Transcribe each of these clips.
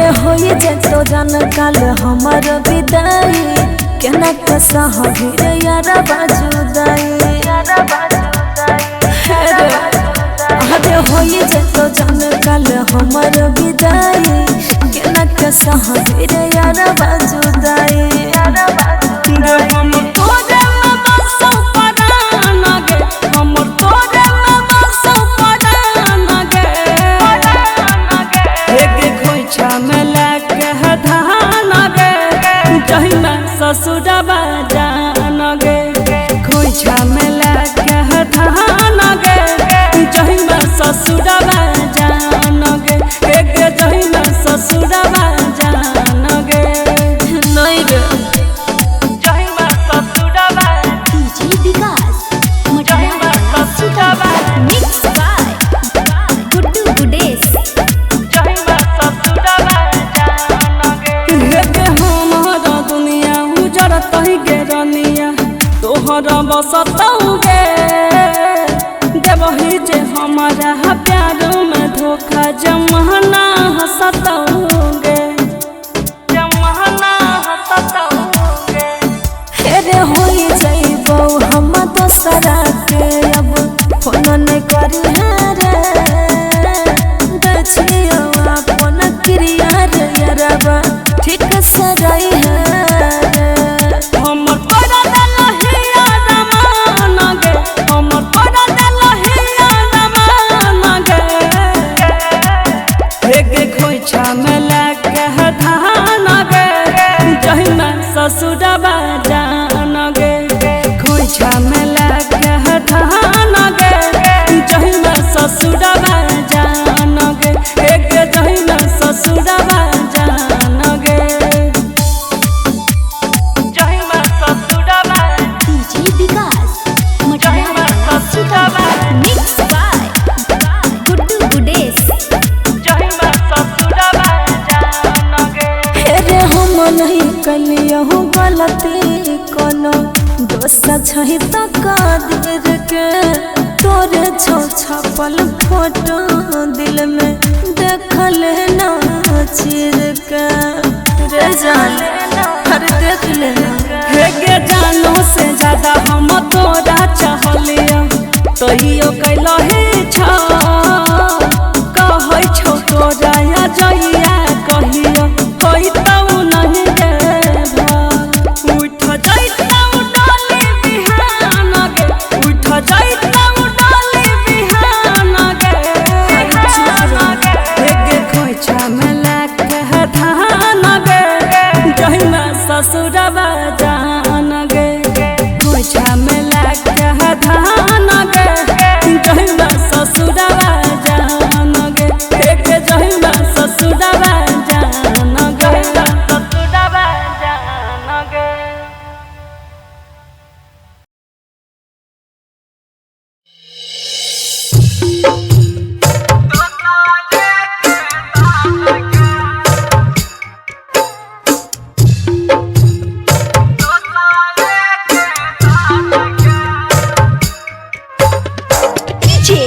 रे होई जतो जान काल हमर विदाई केना कसा हबी रे यार बाजुदाई रे होई जतो जान काल हमर विदाई केना कसा हबी रे यार बाजुदाई हम तोरे में बसो परान गे हम तोरे में बसो परान गे एक खोइछा में लाके धान गे जहिना ससुरबा जान गे खोइछा में लाके धान गे जहिना ससुरबा जान गे एक जहिना ससुरबा जान गे नहीं रे जहिना ससुरबा डीजे विकास जहिना ससुरबा मिक्स बाय गुड्डू गुडेश जहिना ससुरबा जान गे गे हमारा दुनिया उजड़त ही गे रनिया तोहरा बसतौ गे देवही जे हमारा प्यार में धोखा जमाना हंसतौ गे जमाना हंसतौ गे हेरे होई जाइबो हम दोसरा के अब फोन नहीं करी रे दछियो अपन क्रिया रे यारबा ठीक से रही है हम तोरा दलहिया रमान गे हम तोरा दलहिया रमान गे हेगे खोइछा में लाके धान गे जहिना ससुरबा जान गे खोइछा में लाके धान गे जहिना ससुरबा जान गे हेगे जहिना ससुरबा जान गे जहिना ससुरबा डीजे विकास जहिना ससुरबा मिक्स बाय गुड्डू गुडेश जहिना ससुरबा जान गे हेरे हम नहीं कलियो गलती कोनो दोस्त छही त कादिर के तोरे छौ छपल फोटो दिल में देखल ना चिर के रे जान हर देख लेना हेगे जानो से ज्यादा हम तोरा चाहलियो तहियो कैलही छ कहै छौ तोरा या जइया कहियो होई तौ नहीं गे उठ जइतौ डाली बिहान गे उठ जइतौ डाली बिहान गे हेगे खोइछा में लाके धान गे जहिना ससुरबा जान गे खोइछा में लाके धान गे जहिना ससुरबा जान गे हेगे जहिना ससुरबा जान गे ससुरबा जान गे डीजे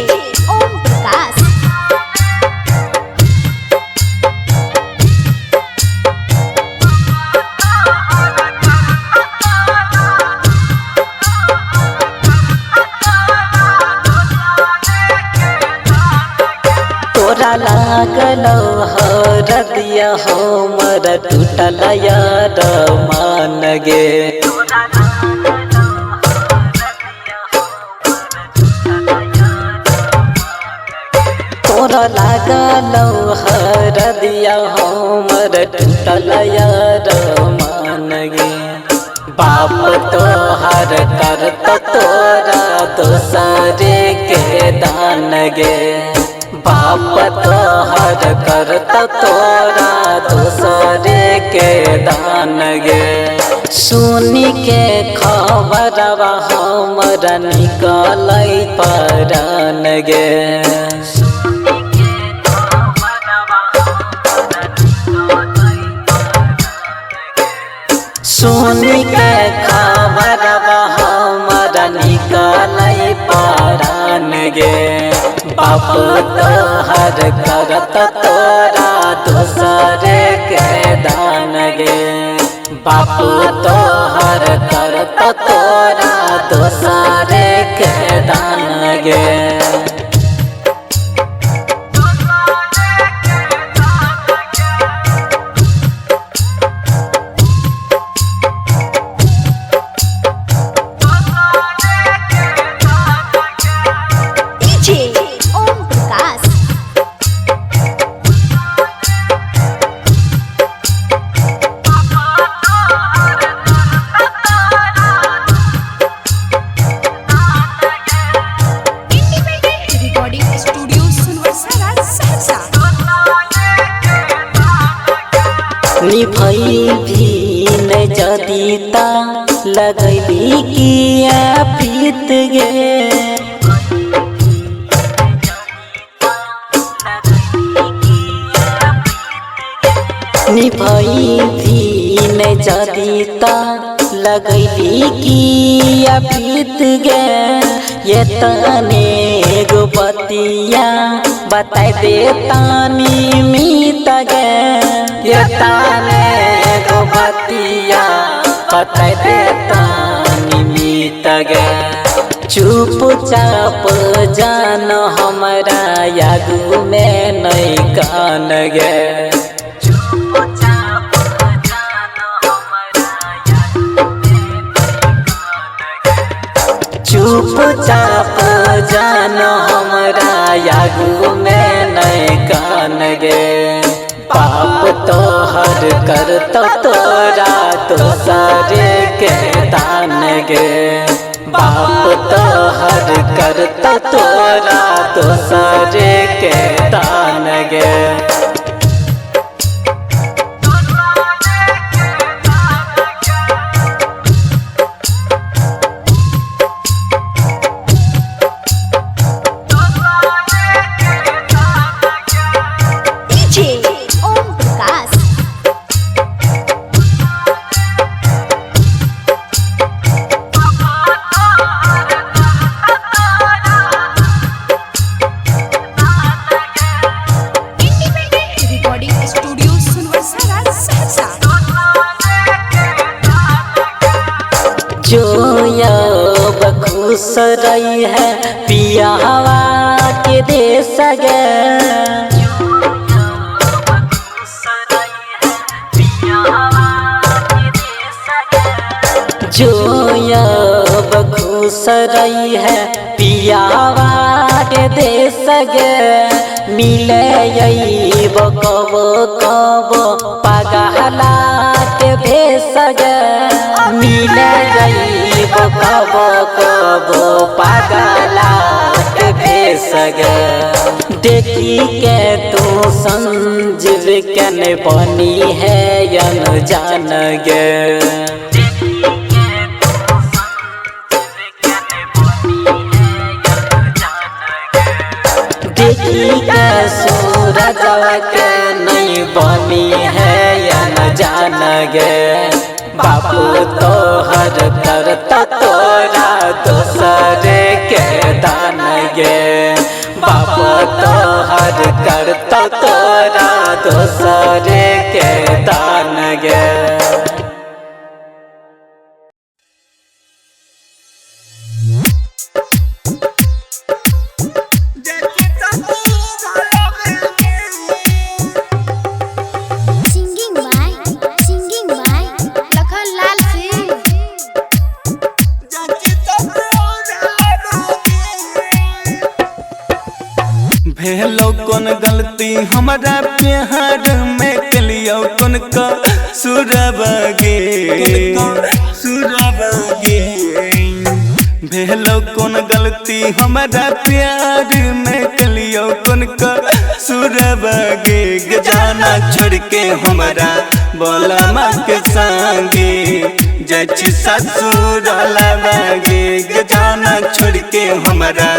ओम प्रकाश तोरा लागलो हरदिया हमर टूटल यार मान गे तोरा लागलो हरदिया हमर टूटल यार मान गे बाप तोहर करत तोरा दोसरे के दान गे बाप तोहर करत तोरा दोसरे के दान गे सुनी के खबरवा हमरा निकलै परान गे सुनी के खबरवा हमरा निकलै परान गे बाप तोहर करत तोरा दोसरे पापू तोहर करत तोरा दोसरे के दान गे। निभई भी न जदीता लगैली किया प्रीत गे। निभई भी न जदीता लगैली किया प्रीत गे। ये तने गो बतिया बताई दे तानी मीत गे। ये ताने गो बतिया बताई दे तानी मीत गे। चुपचाप जान हमरा यागू में नहीं कान गे। चुपचाप जान हमरा यागू में नहीं कान गे। पाप तोहर करत तोरा दोसरे के दान गे। पाप तोहर करत तोरा दोसरे के दान गे। जो अब खुश रही है पियावा के देश गे। जो अब खुश रही है पियावा के देश गे। मिले कब कब पगला के भेष गे। मिले कब कब पगला के भेष गे। देखी के तू संजीव के न बनी है अनजान गे। देखी के सूरज के नहीं बनी है अनजान गे। बापू तोहर करत तोरा दोसरे के दान गे। बापू तोहर करत तोरा दोसरे के दान गे। भेलो कौन गलती हमारा प्यार में कलियो कौन का सुरबगे सुरबगे। भेलो कौन गलती हमारा प्यार में कलियो कौन का सुरबगे। गजाना छोड़ के हमारा बोला माँ के संगे जची ससुर लगे। गजाना छोड़ के हमारा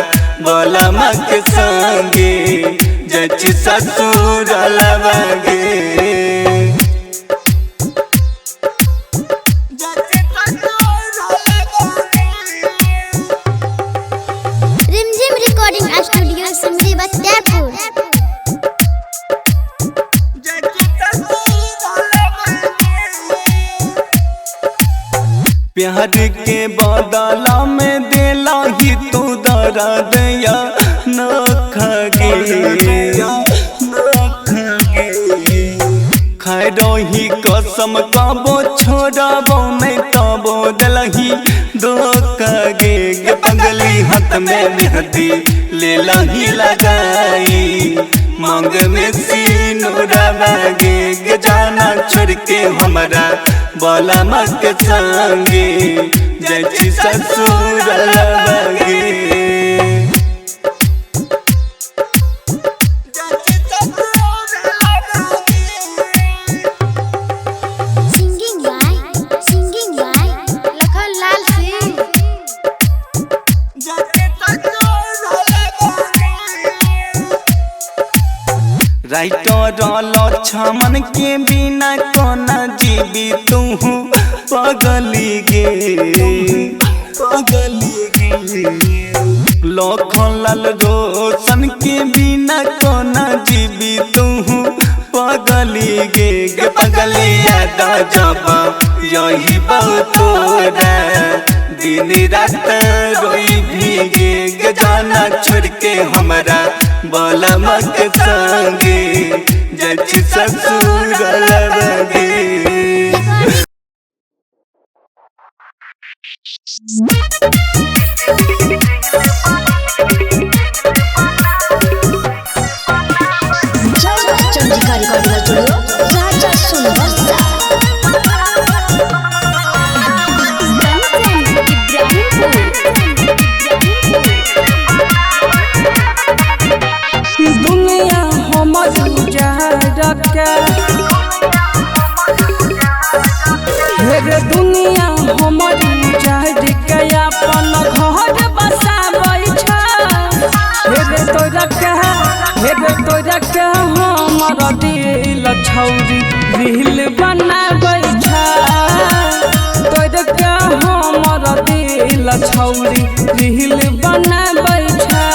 बोला माँ के संगे जची ससुर लगे। रिमझिम रिकॉर्डिंग स्टूडियो सिमरी बख्तियारपुर। प्यार के बदला में देला ही तू दर्द या न खगे खाए रही कसम कबो छोड़बो नहीं तबो दिलही धोखगे गे पगली हाथ में मेहंदी ले लही लगाई मांग में सिनुरा बागे गे जाना छोड़ के हमरा बोला मत संगे जैसी ससुर बागे Singing by Lakhan Lal Singh. Writer Laxman के बिना कोना जीवी तू पगली गे लखन लाल रोशन के बिना कोना जीवी तू पगली गे पगली याद जब यही बहुत दिन रात रोई भीगे जाना छोड़ के हमरा बोला मत संगे जैसी ससुर लगे चंद्रिका रिकॉर्डिंग स्टूडियो राजा सुनबरसा दुनिया हमर उजाड़के हेरे दुनिया हमर उजाड़के अपन घर बसाबै छै हेरे तोरा के हमर दिल छौरी दिल बनाबै छै तोरा के हमर दिल छौरी दिल बनाबै छै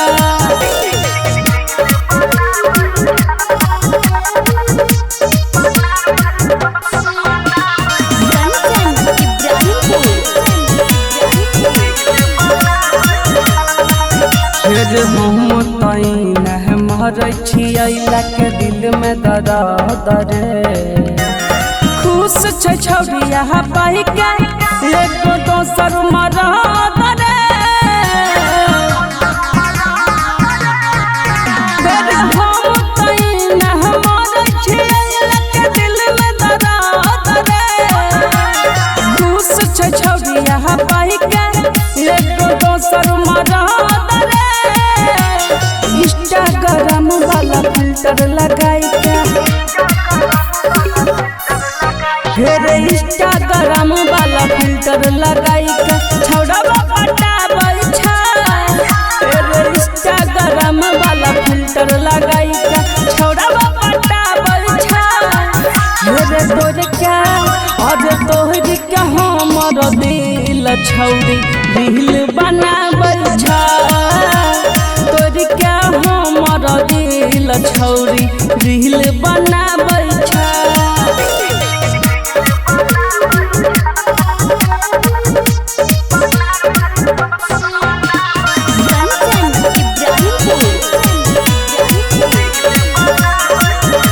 हम तैन मरै छियै के दिल में दर्द रे खुश छै छौरिया पाइ के एगो दोसर मरद रे हम तैन मरै छियै के दिल में दर्द रे खुश छै छौरिया पाइ के एगो दोसर मरद इंस्टाग्राम वाला फिल्टर लगाई के फिर इंस्टाग्राम वाला फिल्टर लगाई के छौड़ावा पटाबै छै फिर इंस्टाग्राम वाला फिल्टर लगाई के छौड़ावा पटाबै छै मेरे तोरे के हमर दिल छौरी दिल बनाबै छै तोरी के हमर दिल छौरी दिल बनाबै छै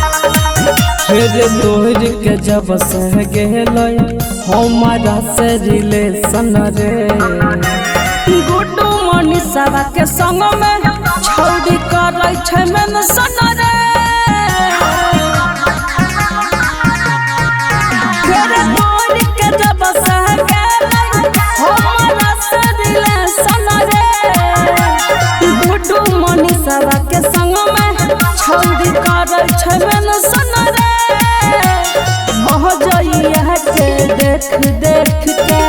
फिर तोहर के जब से गेलै हमारा से रिलेशन रे गुड्डू मनीषा के संग में छौरी करै छै मेंशन रे फिर तोहर के जब से गेलै हमारा से रिलेशन रे गुड्डू मनीषा के संग में छौरी करै छै मेंशन रे हो जाइए के देख के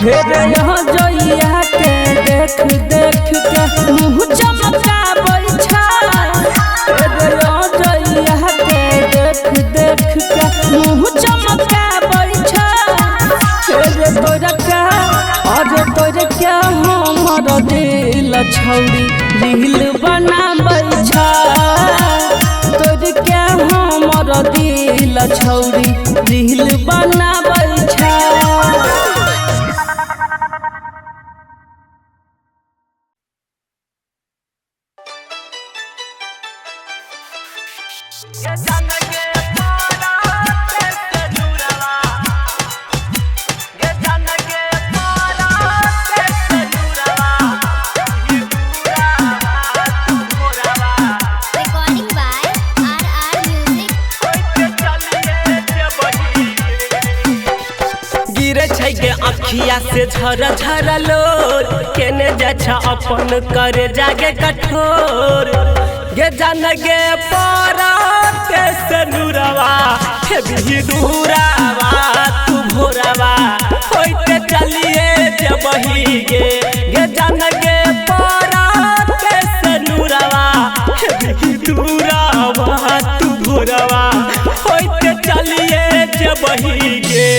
फिर यहाँ जाइए के देख के मुँह चमकाबै छै फिर यहाँ जाइए के देख के मुँह चमकाबै छै फिर तोरा के हमर दिल छौरी दिल बनाबै छै तोरा के हमर दिल छौरी दिल बनाबै Recording by RR Music. गिरे छै के अखिया से झर झर लोर केने जा छ अपन करे जागे कठोर गे जान गे पराते से नुरवा हे भी दूरावा तू भोरवा होइते चलिए जे बही गे गे जान गे पराते से नुरवा हे भी दूरावा तू भोरवा होइते चलिए जे बही गे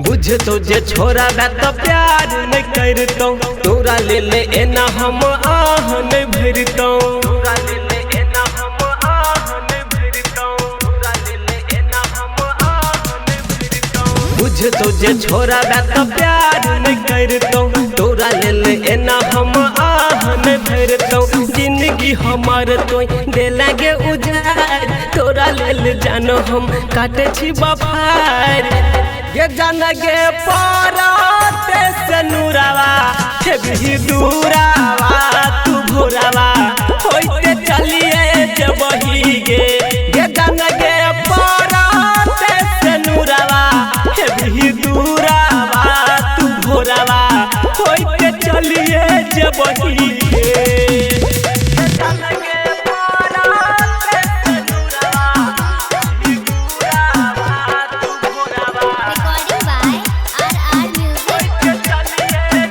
बुझ तो जे छोरा बा तो प्यार नहीं करतो तोरा ले ले एना हम आह नहीं भरतो तोरा ले ले एना हम आह नहीं भरतो तोरा ले ले एना हम आह नहीं भरतो बुझ तो जे छोरा बा तो प्यार नहीं करतो तोरा ले ले एना हम आह नहीं भरतो जिंदगी हमार तो दे लागे उजाड़ तोरा ले ले जानो हम काटे छी बफार ये जान गे पराते से नुरावा हे भी दूरावा तू भोरावा होइते चलिए जे बही गे ये जान गे पराते से नुरावा हे भी दूरावा तू भोरावा होइते चलिए जे बही गे Recording by RR Music.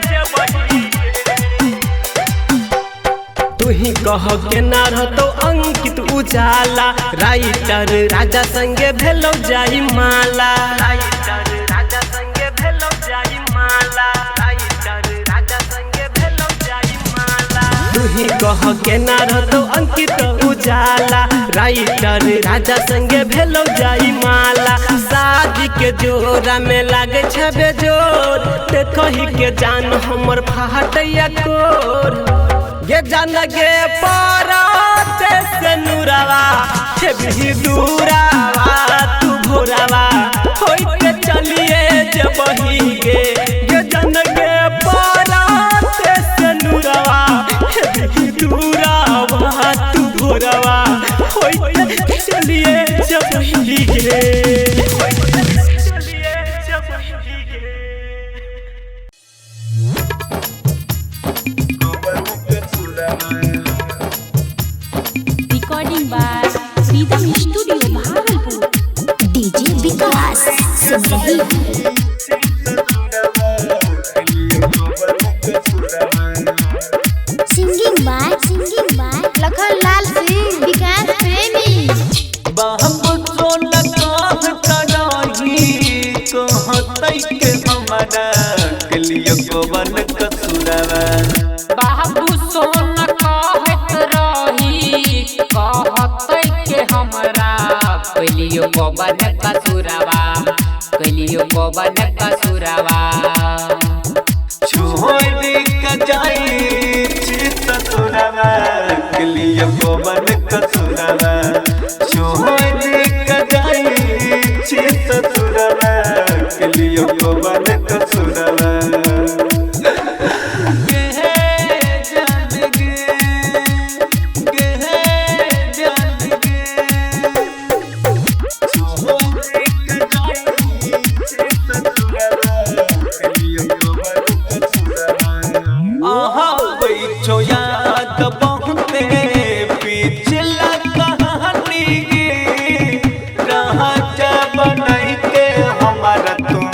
तू ही कह के ना रहतो अंकित उजाला राइटर राजा संगे भेलो जाई माला राइटर राजा संगे भेलो जाई माला राइटर राजा संगे भेलो जाई माला तू ही कह के ना रहतो अंकित उजाला राइटर राजा संगे भेलो जाई माला शादी के जोरा में लागे छबे जोर देखो ही के जान हमर फाटैया कोर ये जान गे पराते से नुरावा हे भी दूरावा तू भोरावा होइते चलिए जे बही गे ये जान गे पराते से नुरावा हे भी दूरावा तू भोरावा होइते चलिए जे बही गे recording by Pritam studio Bhagalpur DJ Vikas सुन रही सिंगिंग बाय लखन लाल सिंह विकास प्रेमी बाप सोन काह कराही कहतै के हमारा कलियो गोवन कसुरवा बाबू सोन कहत रही कहतै के हमरा कलियो गोवन कसुरवा कलियो गोवन कसुरवा छोड़ के जाई चित तुरवा कलियो गोवन कसुरवा छोड़ के जाई चित तुरवा कलियो गोवन कसुरवा बैठो याद बहुते पिछला कहानी गे राजा बनाई के हमारा तुम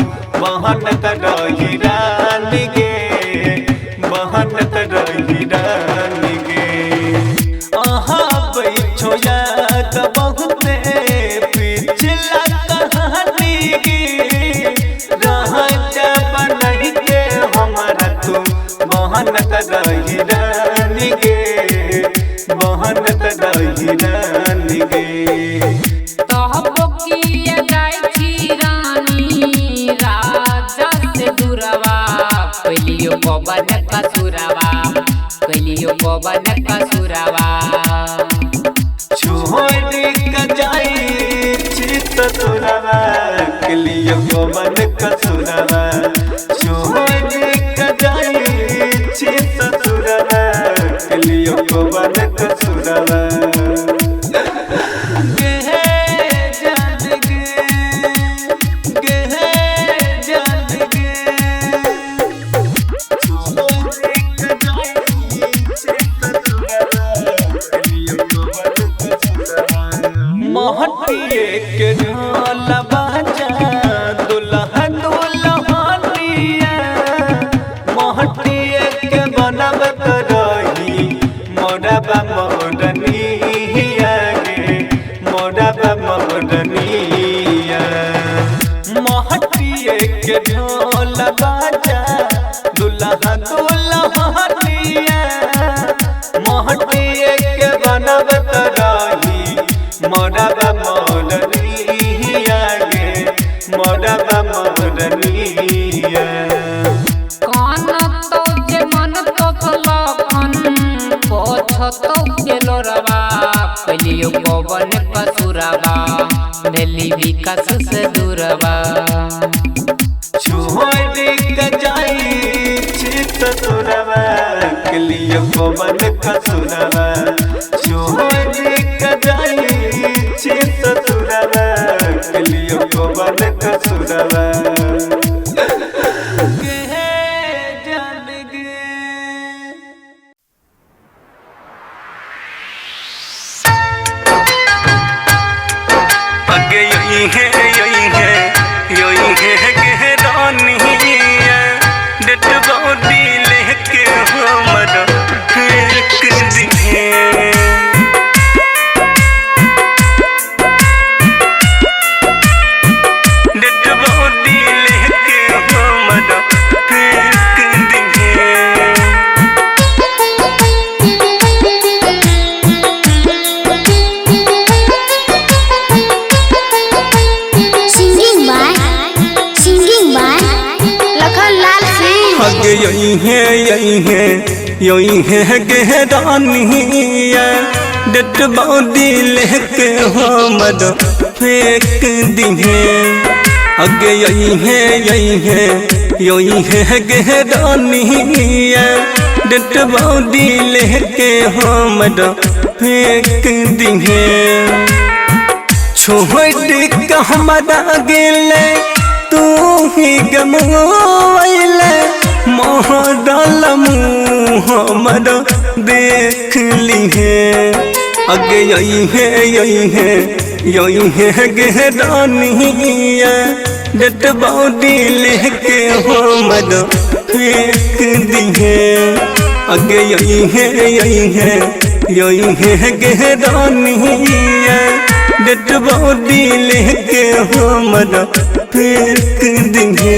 ससुरवा के लिए कवन कसुरवा छोड़ के जाई छी ससुरवा के लिए कवन कसुरवा महटिए के ढोल बाजा दुल्हा दुल्हनिया महटिए के बनब करही मोरबा मोरनिया गे मोरबा मोरनिया महटिए के ढोल बाजा दुल्हा दुल्हनिया महटिए के बनब करही मोरबा मोरनिया गे मोरबा मोरनिया कान तो के मन तो लखन पोछतो के लोरवा कलियो पवन कसुरवा भेली विकास से दूरवा छोड़ के जाई छी ससुरवा के लिए पवन कसुरवा छोड़ के जाई छी ससुरवा के लिए पवन कसुरवा आगे यही है गहरानिया डेट बॉडी लेके हमर एक दिन डेट बॉडी लेके हमर एक दिन लखन लाल सिंह आगे यही है गहरानिया डेट बॉडी लेके हमर फेंक दिहे आगे यही है गहरानिया डेट बॉडी लेके हमर फेंक दिहे छोड़ के हमारा गेले तू ही गमोइले मोहडल हमर देख लीहे आगे यही है गहरानिया डेट बॉडी लेके हमर फेंक दिहे आगे यही है गहरानिया डेट बॉडी लेके हमर फेंक दिहे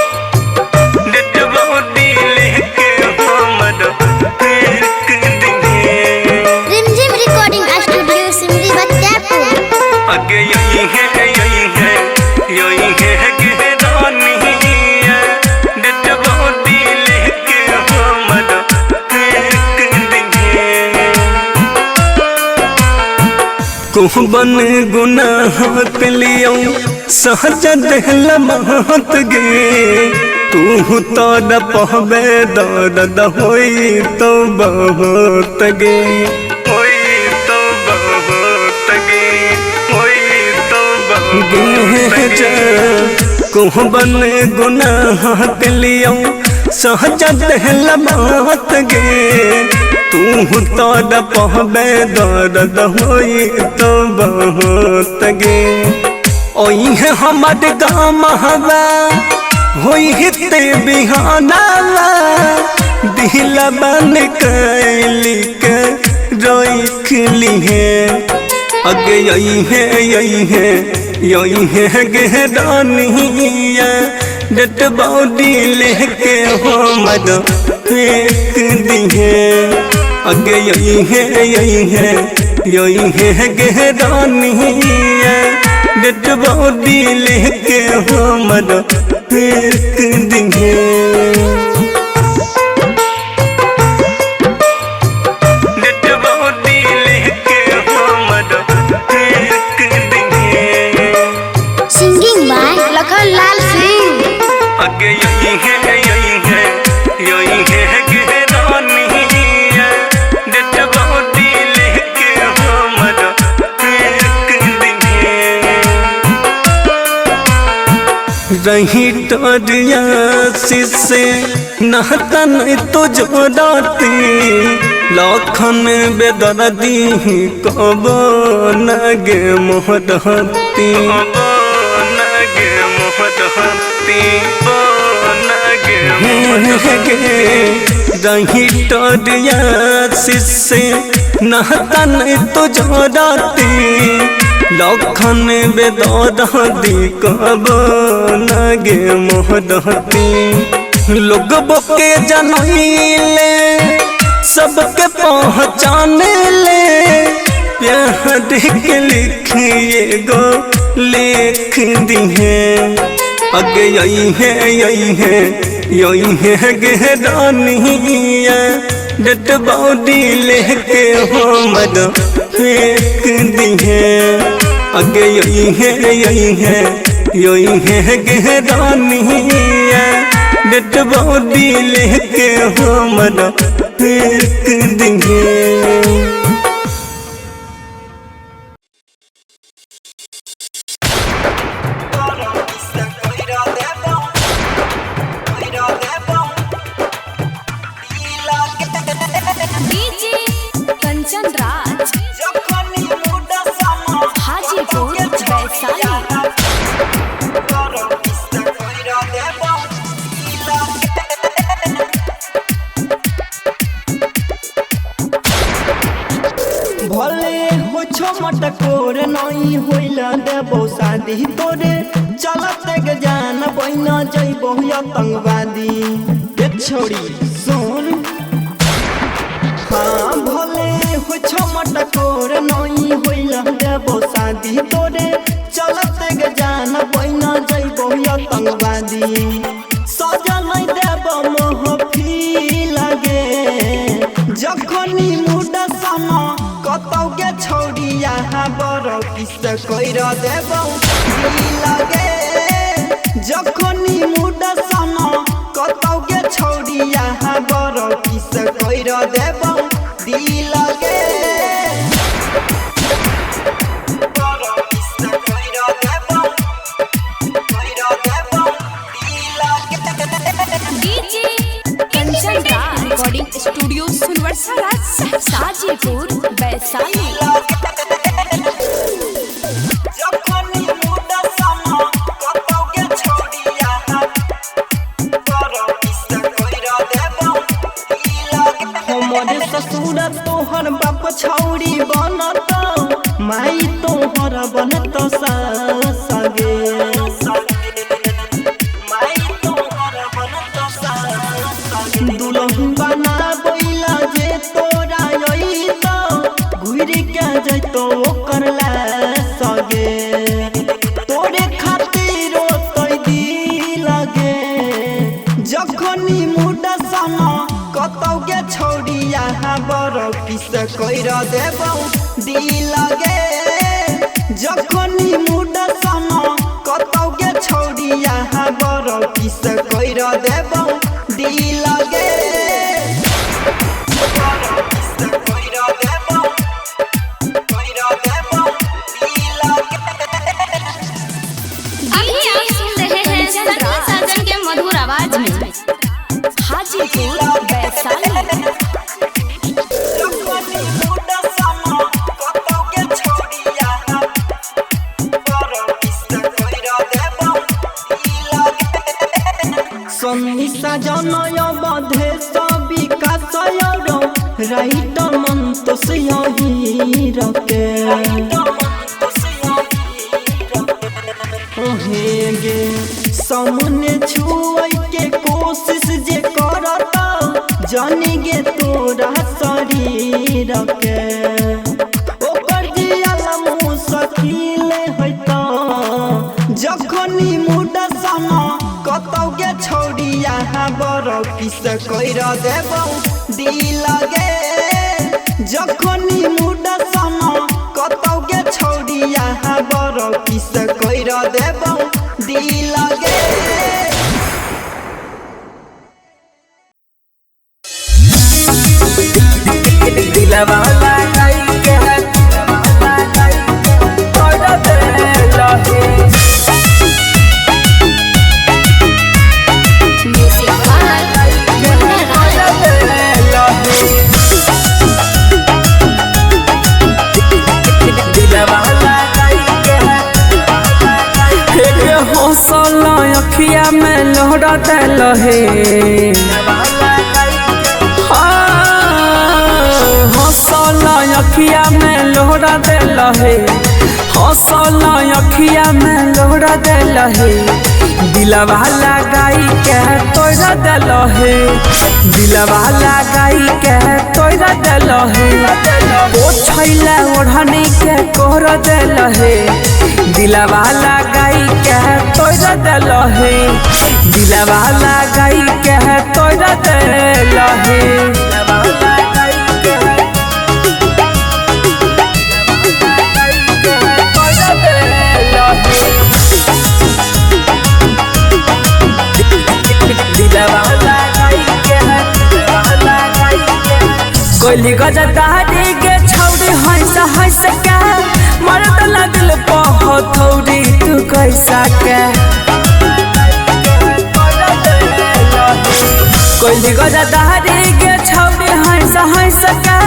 डेट बॉडी लेके हमर फेंक दिहे रिमझिम रिकॉर्डिंग स्टूडियो सिमरी बत्यापुर आगे यही है गहरानिया डेट बॉडी लेके हमर फेंक दिहे कोहबन गुनाह लियो सहज देहल महत गे तू तो न पहबे दर्द होई तो बहुत गे कोहबन गुनाह लियो सहज देहल महत गे तू तो न पहबे दर्द होई तो बहुत गे ओई है हमार गाम हवा होई हिते बिहानावा दिल बन कैली के रोक ली है आगे यही है गहरानिया डेट बॉडी लेके हमर फेंक दिहे आगे यही है गहरानिया डेट बॉडी लेके हमर फेंक दिहे डेट बॉडी लेके रही टरिया से नहतन तो जोड़ती लखन बेदर्दी कब नगे मोहरती रही टरिया से नहतन तो जोड़ती लखन बेदर्दी कब नगे मोहरती लोग बके जनइले सबके पहचाने ले प्यार के लिखिए गो लिख दिए अगे यही है गहरानिया डेट बॉडी लेके हमर फेंक दिए अगे यही है गहरानिया डेट बॉडी लेके हमर फेंक दिए। डीजे कंचन राज हाजीपुर वैशाली। भले हो छो मटकोर नहीं होइला देबो शादी तोरे चलत के जान बहिना जइबो आतंकवादी के छोड़ी सुन हाँ भले हो छो मटकोर नहीं होइला देबो शादी तोरे चलत के जान बहिना जइबो आतंकवादी सजा नहीं देबो मोहफी लगे जखनी मुडा समा कतौ के छोड़ी यहाँ बड़ किस कर देबौ लगे जखनी मुडा समा कतौ के छोड़ी यहाँ बड़ किस कर देबौ लगे DJ Kanchan Raj recording studio Sunwarsa Hajipur Vaishali. हमारे ससुर तोहर बाप छौरी बनत माई तोहर बनत सगे दुल्हन बना बैला जे तोरा यही तो घुर के जैतो ओकर सगे तोरे खातिर तोय दी लगे जखनी मुडा समा कतौ के छोड़ी यहाँ बड़ किस कर देबौ लगे जखनी मुडा समा कतौ के छोड़ी यहाँ बड़ किस कर देबौ लगे अभी आप सुन रहे हैं सनी साजन के मधुर आवाज में हाजीपुर वैशाली। सन्नी सजनय बधे विकास राइट मन तो सही रखे गे सामने छुए के कोशिश जे करता जानी गे तोरा शरीर के ओकर जिया मुश्किल होता जखनी मुडा समा कतौ के छोड़ी यहाँ बड़ किस कर देबौ लगे जखनी मुडा समा कतौ के छोड़ी यहाँ बड़ किस कर देबौ लगे दिलवा लगाई के दिल हे हौसल अखिया में लोहरा दिल हे हौसल अखिया में लोहरा दिल हे दिलवा लगाई के तोरा दिल हे दिलवा लगाई के तोरा दिल हे ओ छैला ओढ़नी के कोर दिल हे दिलवा लगाई के तोरा दिल हे दिलवा लगाई के तोरा दिल हे कोइली गजदारी के छौरी हंस हंस के मरद दिल पहथौरी तू कैसा के कोइली गजदारी के छौरी हंस हंस के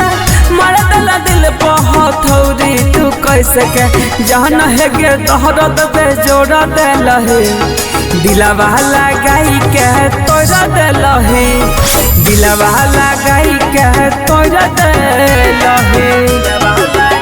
मरद दिल पहथौरी तू कैसे के जहन है के तोहरत पे जोड़ा दिल हे दिलवा लगाई के तोरा दिल हे दिलवा लगाई के तोरा दिल हे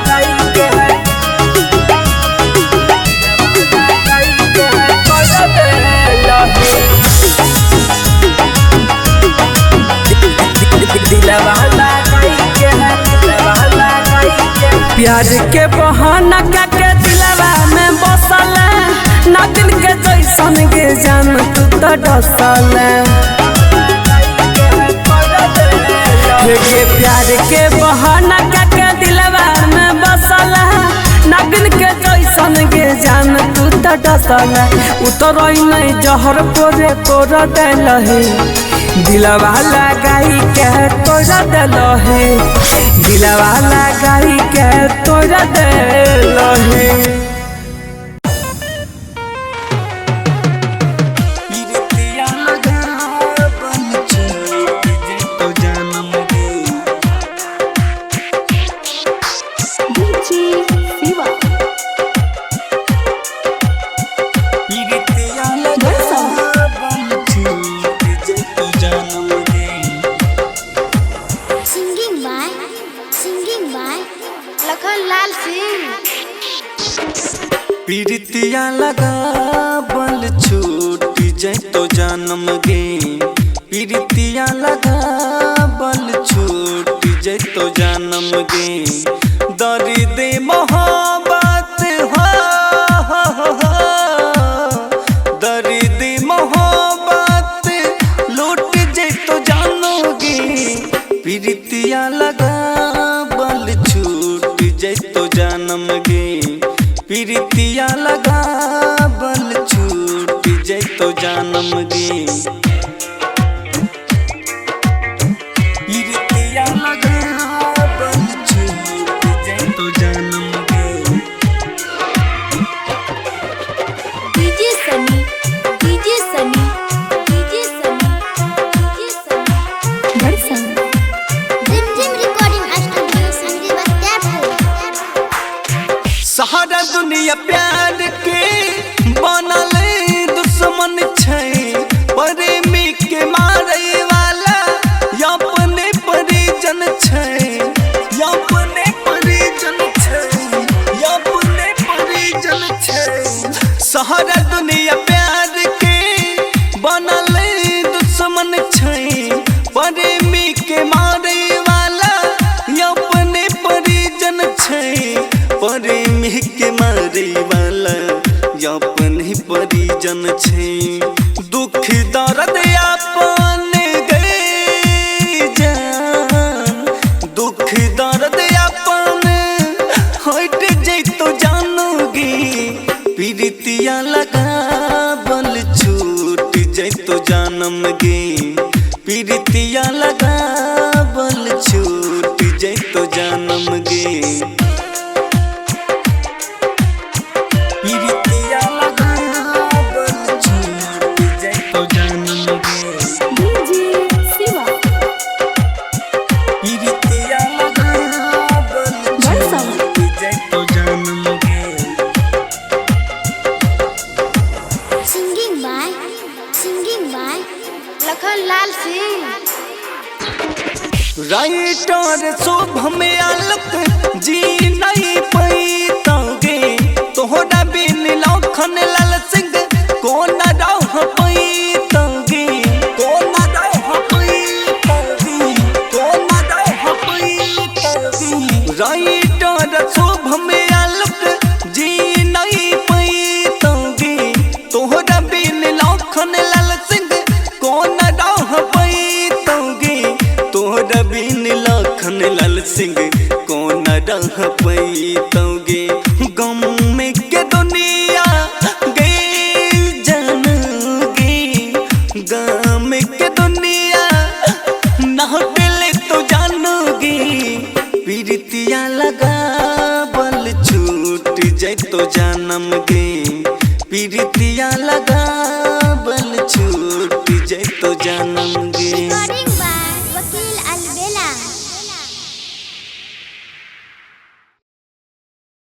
प्यार के बहाना के दिलवा में बसल ना दिल के जैसन के जान तू तो डसल के प्यार के बहाना के दिलवा में बसल ना दिल के जैसन के जान तू तो डसल उतर नहीं जहर पोरे पोर दिल हे दिलवा लगाई के तोरा दिल हे दिलवा लगाई के तोरा दिल हे पीरितिया लगा बल छूट जाए तो जन्म गे पीरितिया लगा बल छूट जाए तो जन्म गे दर्द मोहब्बत हो दर्द मोहब्बत लूट जाए तो जानोगे पीरितिया लगा बल छूट जाए तो जन्म गे पीरितिया लगा बल छूट जाए तो जन्म गे पीरितिया लगा बल छूट जाए तो जन्म गे DJ Sunny DJ Sunny DJ Sunny DJ Sunny बरसन जिम जिम रिकॉर्डिंग स्टूडियो संजीव स्टेप सहारा दुनिया प्यार के बनल दुश्मन छै प्रेमी के मारे वाला अपने परिजन छै अपने परिजन छै अपने परिजन छै सहारा दुनिया प्यार के बनल दुश्मन छै प्रेमी के मारे वाला अपने परिजन छै प्रेमी के मारे वाला अपने परिजन छै दुख दर्द अपन गए जान दुख दर्द अपन हट जैतो जानोगी पीरितिया लगा बल छूट जैतो जानम गे पीरितिया लगा बल छूट जैतो जानम गे पीरितिया लगा बल छूट जाए तो जन्म गे डीजे शिवा पीरितिया लगा बल छूट जाए तो जन्म गे सिंगिंग बाय राइटर शुभ में आलोक जी नहीं पैतोगे तोहरा बिन लखन लाल सिंह कौन रह पैतोगे कौन रह पैतोगे कौन रह पैतोगे राइटर शुभ में आलोक जी नहीं पैतोगे तोहरा बिन लखन लाल सिंह कौन रह पैतोगे तोहरा बिन लखन लाल सिंह कौन रह पैतोगे गम में के दुनिया गई जानोगे गम के दुनिया ना पेले तो जानोगे पीरितिया लगा बल छूट जाए तो जानम गे पीरितिया लगा बल छूट जाए तो जानम